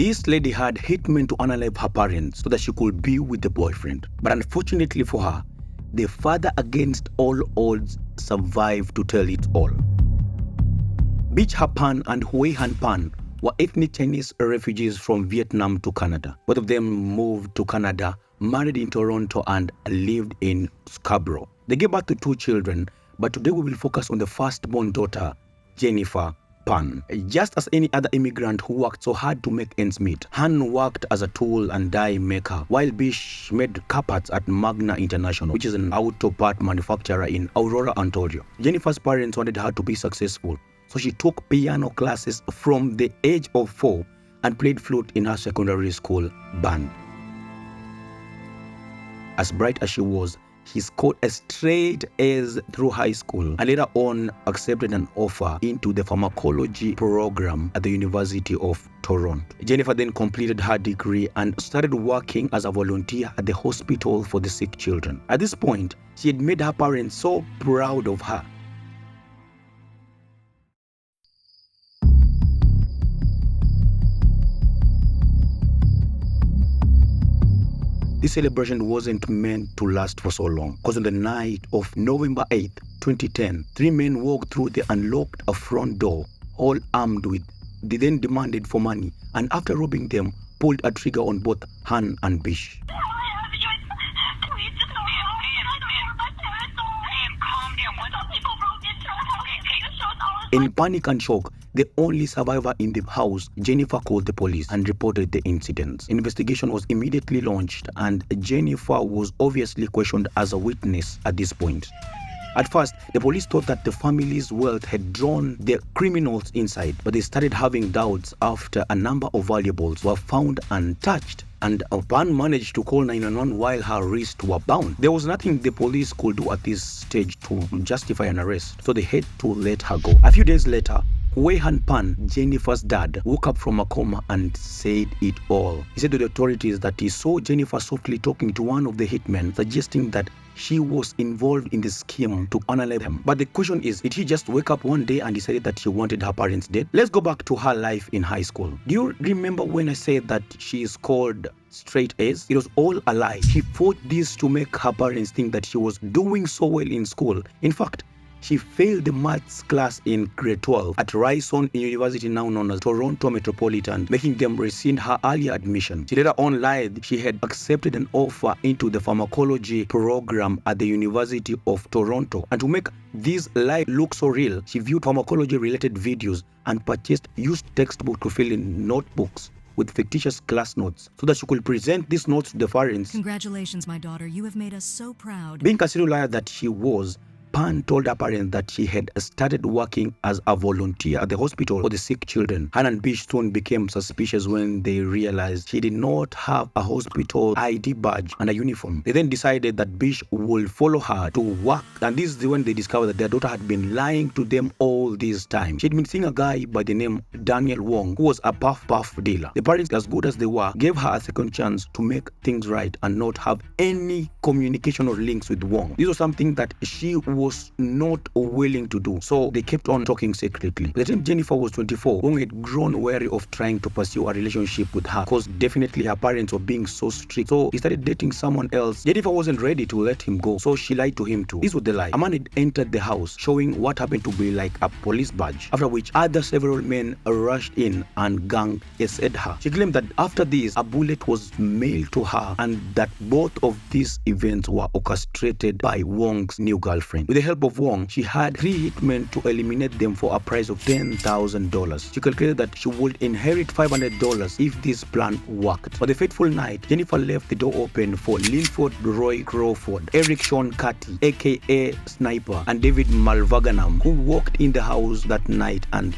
This lady had hitmen to unalive her parents so that she could be with the boyfriend. But unfortunately for her, the father against all odds survived to tell it all. Beach Hapan and Hue Han Pan were ethnic Chinese refugees from Vietnam to Canada. Both of them moved to Canada, married in Toronto, and lived in Scarborough. They gave birth to 2 children, but today we will focus on the firstborn daughter, Jennifer Pan. Just as any other immigrant who worked so hard to make ends meet, Han worked as a tool and die maker, while Bish made car parts at Magna International, which is an auto part manufacturer in Aurora, Ontario. Jennifer's parents wanted her to be successful, so she took piano classes from the age of 4 and played flute in her secondary school band. As bright as she was, she scored a straight A's through high school and later on accepted an offer into the pharmacology program at the University of Toronto. Jennifer then completed her degree and started working as a volunteer at the hospital for the sick children. At this point, she had made her parents so proud of her. This celebration wasn't meant to last for so long, because on the night of November 8, 2010, 3 men walked through the unlocked front door, all armed with. They then demanded for money, and after robbing them, pulled a trigger on both Han and Bish. In panic and shock, the only survivor in the house, Jennifer, called the police and reported the incidents. Investigation was immediately launched, and Jennifer was obviously questioned as a witness at this point. At first, the police thought that the family's wealth had drawn the criminals inside, but they started having doubts after a number of valuables were found untouched, and Pan managed to call 911 while her wrists were bound. There was nothing the police could do at this stage to justify an arrest, so they had to let her go. A few days later, Hue Han Pan, Jennifer's dad, woke up from a coma and said it all. He said to the authorities that he saw Jennifer softly talking to one of the hitmen, suggesting that she was involved in the scheme to unalive him. But the question is, did he just wake up one day and decided that she wanted her parents dead? Let's go back to her life in high school. Do you remember when I said that she scored straight A's? It was all a lie. She fought this to make her parents think that she was doing so well in school. In fact, she failed the maths class in grade 12 at Ryerson University, now known as Toronto Metropolitan, making them rescind her earlier admission. She later on lied she had accepted an offer into the pharmacology program at the University of Toronto. And to make this lie look so real, she viewed pharmacology-related videos and purchased used textbooks to fill in notebooks with fictitious class notes so that she could present these notes to the parents. Congratulations, my daughter. You have made us so proud. Being considered a liar that she was, Pan told her parents that she had started working as a volunteer at the hospital for the sick children. Han and Bish soon became suspicious when they realized she did not have a hospital ID badge and a uniform. They then decided that Bish would follow her to work, and this is when they discovered that their daughter had been lying to them all this time. She had been seeing a guy by the name Daniel Wong, who was a puff dealer. The parents, as good as they were, gave her a second chance to make things right and not have any communication or links with Wong. This was something that she was not willing to do, so they kept on talking secretly. By the time Jennifer was 24, Wong had grown wary of trying to pursue a relationship with her, because definitely her parents were being so strict. So he started dating someone else. Jennifer wasn't ready to let him go, so she lied to him too. This was the lie. A man had entered the house showing what happened to be like a police badge, after which several men rushed in and gang assailed her. She claimed that after this, a bullet was mailed to her and that both of these events were orchestrated by Wong's new girlfriend. With the help of Wong, she had 3 hitmen to eliminate them for a price of $10,000. She calculated that she would inherit $500 if this plan worked. For the fateful night, Jennifer left the door open for Linford Roy Crawford, Eric Sean Catty, aka Sniper, and David Malvaganam, who walked in the house that night and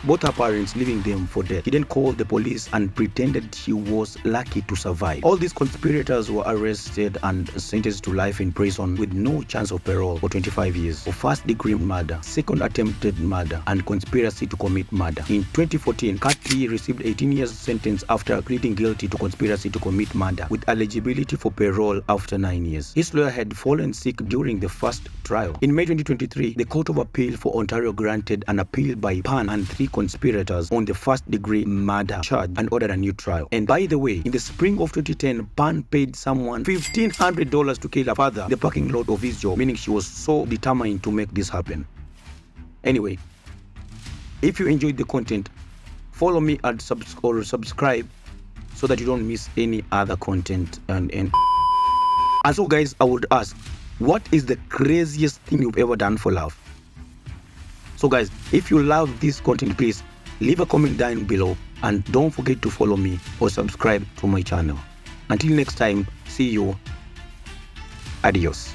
both her parents, leaving them for dead. She then called the police and pretended she was lucky to survive. All these conspirators were arrested and sentenced to life in prison with no chance of parole for 25 years for first-degree murder, second attempted murder, and conspiracy to commit murder. In 2014, Cathy received 18 years sentence after pleading guilty to conspiracy to commit murder, with eligibility for parole after 9 years. His lawyer had fallen sick during the first trial. In May 2023, the Court of Appeal for Ontario granted an appeal by Pan and 3 conspirators on the first-degree murder charge and ordered a new trial. And by the way, in the spring of 2010, Pan paid someone $1,500 to kill her father in the parking lot of his job, meaning she was so determined to make this happen. Anyway, if you enjoyed the content, follow me and subscribe so that you don't miss any other content. And so guys, I would ask, what is the craziest thing you've ever done for love? So guys, if you love this content, please leave a comment down below and don't forget to follow me or subscribe to my channel. Until next time, see you. Adios.